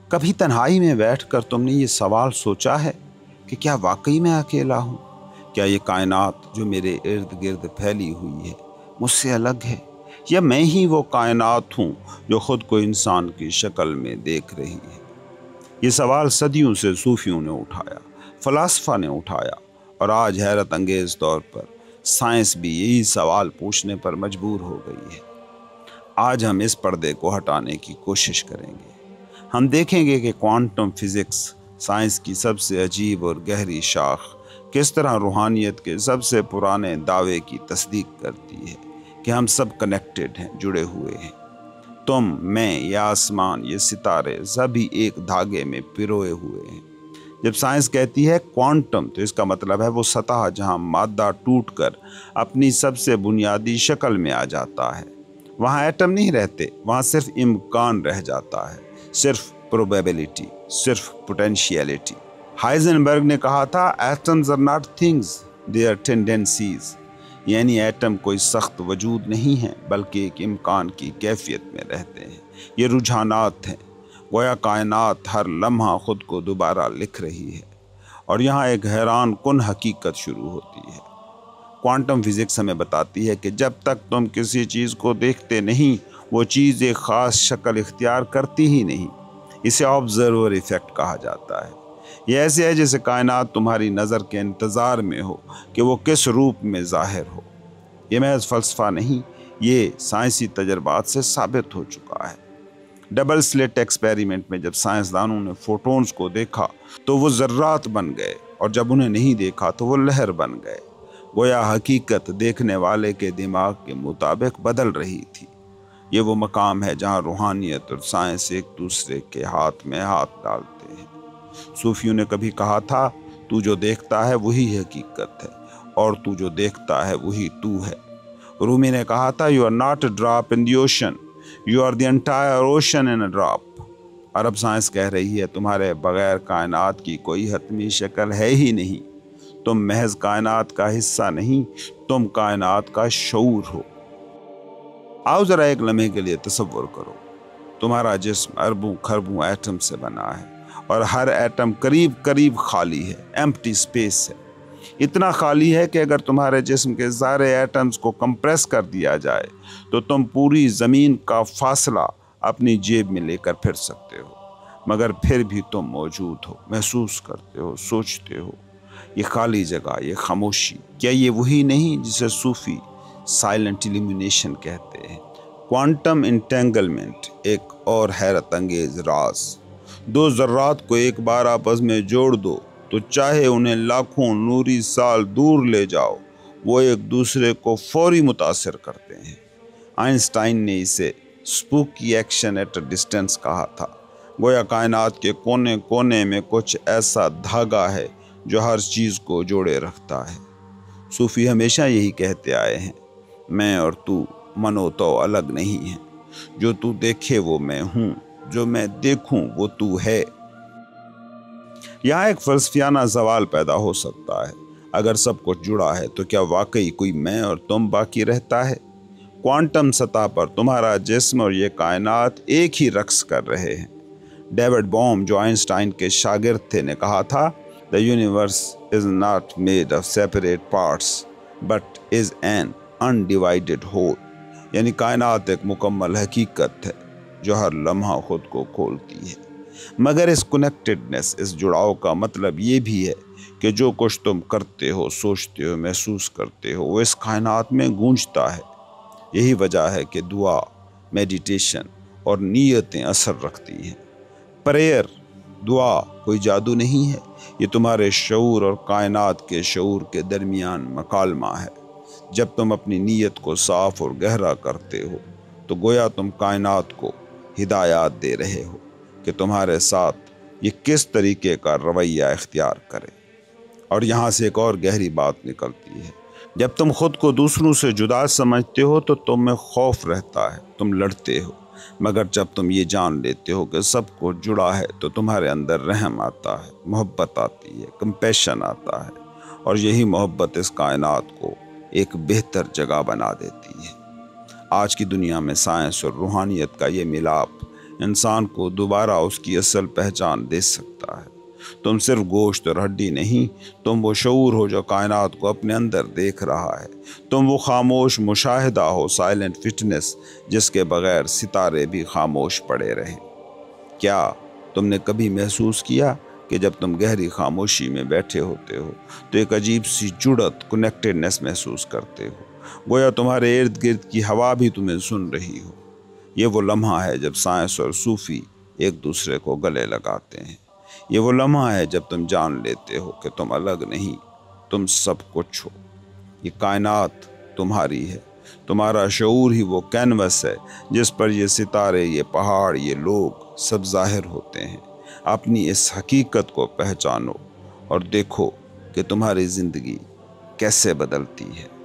کبھی تنہائی میں بیٹھ کر تم نے یہ سوال سوچا ہے کہ کیا واقعی میں اکیلا ہوں؟ کیا یہ کائنات جو میرے ارد گرد پھیلی ہوئی ہے مجھ سے الگ ہے، یا میں ہی وہ کائنات ہوں جو خود کو انسان کی شکل میں دیکھ رہی ہے؟ یہ سوال صدیوں سے صوفیوں نے اٹھایا، فلاسفہ نے اٹھایا، اور آج حیرت انگیز طور پر سائنس بھی یہی سوال پوچھنے پر مجبور ہو گئی ہے۔ آج ہم اس پردے کو ہٹانے کی کوشش کریں گے۔ ہم دیکھیں گے کہ کوانٹم فزکس، سائنس کی سب سے عجیب اور گہری شاخ، کس طرح روحانیت کے سب سے پرانے دعوے کی تصدیق کرتی ہے کہ ہم سب کنیکٹڈ ہیں، جڑے ہوئے ہیں۔ تم، میں، یہ آسمان، یہ ستارے، سبھی ایک دھاگے میں پروئے ہوئے ہیں۔ جب سائنس کہتی ہے کوانٹم تو اس کا مطلب ہے وہ سطح جہاں مادہ ٹوٹ کر اپنی سب سے بنیادی شکل میں آ جاتا ہے۔ وہاں ایٹم نہیں رہتے، وہاں صرف امکان رہ جاتا ہے، صرف پروبیبلٹی، صرف پوٹینشیلٹی۔ ہائزنبرگ نے کہا تھا atoms are not things, they are tendencies, یعنی ایٹم کوئی سخت وجود نہیں ہے بلکہ ایک امکان کی کیفیت میں رہتے ہیں۔ یہ رجحانات ہیں، گویا کائنات ہر لمحہ خود کو دوبارہ لکھ رہی ہے۔ اور یہاں ایک حیران کن حقیقت شروع ہوتی ہے۔ کوانٹم فزکس ہمیں بتاتی ہے کہ جب تک تم کسی چیز کو دیکھتے نہیں وہ چیز ایک خاص شکل اختیار کرتی ہی نہیں۔ اسے آبزرور ایفیکٹ کہا جاتا ہے۔ یہ ایسے ہے جیسے کائنات تمہاری نظر کے انتظار میں ہو کہ وہ کس روپ میں ظاہر ہو۔ یہ محض فلسفہ نہیں، یہ سائنسی تجربات سے ثابت ہو چکا ہے۔ ڈبل سلٹ ایکسپیریمنٹ میں جب سائنسدانوں نے فوٹونز کو دیکھا تو وہ ذرات بن گئے، اور جب انہیں نہیں دیکھا تو وہ لہر بن گئے۔ گویا حقیقت دیکھنے والے کے دماغ کے مطابق بدل رہی تھی۔ یہ وہ مقام ہے جہاں روحانیت اور سائنس ایک دوسرے کے ہاتھ میں ہاتھ ڈالتے ہیں۔ صوفیوں نے کبھی کہا تھا تو جو دیکھتا ہے وہی حقیقت ہے، اور تو جو دیکھتا ہے وہی تو ہے۔ رومی نے کہا تھا you are not a drop in the ocean, you are the entire ocean in a drop. عرب سائنس کہہ رہی ہے تمہارے بغیر کائنات کی کوئی حتمی شکل ہے ہی نہیں۔ تم محض کائنات کا حصہ نہیں، تم کائنات کا شعور ہو۔ آؤ ذرا ایک لمحے کے لیے تصور کرو، تمہارا جسم اربوں خربوں ایٹم سے بنا ہے، اور ہر ایٹم قریب قریب خالی ہے، ایمپٹی سپیس ہے۔ اتنا خالی ہے کہ اگر تمہارے جسم کے سارے ایٹمز کو کمپریس کر دیا جائے تو تم پوری زمین کا فاصلہ اپنی جیب میں لے کر پھر سکتے ہو، مگر پھر بھی تم موجود ہو، محسوس کرتے ہو، سوچتے ہو۔ یہ خالی جگہ، یہ خاموشی، کیا یہ وہی نہیں جسے صوفی سائلنٹ ایلیمینیشن کہتے ہیں؟ کوانٹم انٹینگلمنٹ ایک اور حیرت انگیز راز۔ دو ذرات کو ایک بار آپس میں جوڑ دو تو چاہے انہیں لاکھوں نوری سال دور لے جاؤ، وہ ایک دوسرے کو فوری متاثر کرتے ہیں۔ آئنسٹائن نے اسے اسپوکی ایکشن ایٹ اے ڈسٹینس کہا تھا۔ گویا کائنات کے کونے کونے میں کچھ ایسا دھاگا ہے جو ہر چیز کو جوڑے رکھتا ہے۔ صوفی ہمیشہ یہی کہتے آئے ہیں، میں اور تو منو تو الگ نہیں ہیں، جو تو دیکھے وہ میں ہوں، جو میں دیکھوں وہ تو ہے۔ یہاں ایک فلسفیانہ سوال پیدا ہو سکتا ہے، اگر سب کچھ جڑا ہے تو کیا واقعی کوئی میں اور تم باقی رہتا ہے؟ کوانٹم سطح پر تمہارا جسم اور یہ کائنات ایک ہی رقص کر رہے ہیں۔ ڈیوڈ بوم جو آئنسٹائن کے شاگرد تھے نے کہا تھا The universe is not made of separate parts but is an undivided whole، یعنی کائنات ایک مکمل حقیقت ہے جو ہر لمحہ خود کو کھولتی ہے۔ مگر اس کنیکٹڈنس، اس جڑاؤ کا مطلب یہ بھی ہے کہ جو کچھ تم کرتے ہو، سوچتے ہو، محسوس کرتے ہو، وہ اس کائنات میں گونجتا ہے۔ یہی وجہ ہے کہ دعا، میڈیٹیشن اور نیتیں اثر رکھتی ہیں۔ پریئر، دعا کوئی جادو نہیں ہے، یہ تمہارے شعور اور کائنات کے شعور کے درمیان مکالمہ ہے۔ جب تم اپنی نیت کو صاف اور گہرا کرتے ہو تو گویا تم کائنات کو ہدایات دے رہے ہو کہ تمہارے ساتھ یہ کس طریقے کا رویہ اختیار کرے۔ اور یہاں سے ایک اور گہری بات نکلتی ہے، جب تم خود کو دوسروں سے جدا سمجھتے ہو تو تم میں خوف رہتا ہے، تم لڑتے ہو، مگر جب تم یہ جان لیتے ہو کہ سب کو جڑا ہے تو تمہارے اندر رحم آتا ہے، محبت آتی ہے، کمپیشن آتا ہے، اور یہی محبت اس کائنات کو ایک بہتر جگہ بنا دیتی ہے۔ آج کی دنیا میں سائنس اور روحانیت کا یہ ملاپ انسان کو دوبارہ اس کی اصل پہچان دے سکتا ہے۔ تم صرف گوشت اور ہڈی نہیں، تم وہ شعور ہو جو کائنات کو اپنے اندر دیکھ رہا ہے۔ تم وہ خاموش مشاہدہ ہو، سائلنٹ فٹنس، جس کے بغیر ستارے بھی خاموش پڑے رہے۔ کیا تم نے کبھی محسوس کیا کہ جب تم گہری خاموشی میں بیٹھے ہوتے ہو تو ایک عجیب سی جڑت، کنیکٹڈنس محسوس کرتے ہو، گویا تمہارے ارد گرد کی ہوا بھی تمہیں سن رہی ہو؟ یہ وہ لمحہ ہے جب سائنس اور صوفی ایک دوسرے کو گلے لگاتے ہیں۔ یہ وہ لمحہ ہے جب تم جان لیتے ہو کہ تم الگ نہیں، تم سب کچھ ہو۔ یہ کائنات تمہاری ہے، تمہارا شعور ہی وہ کینوس ہے جس پر یہ ستارے، یہ پہاڑ، یہ لوگ سب ظاہر ہوتے ہیں۔ اپنی اس حقیقت کو پہچانو اور دیکھو کہ تمہاری زندگی کیسے بدلتی ہے۔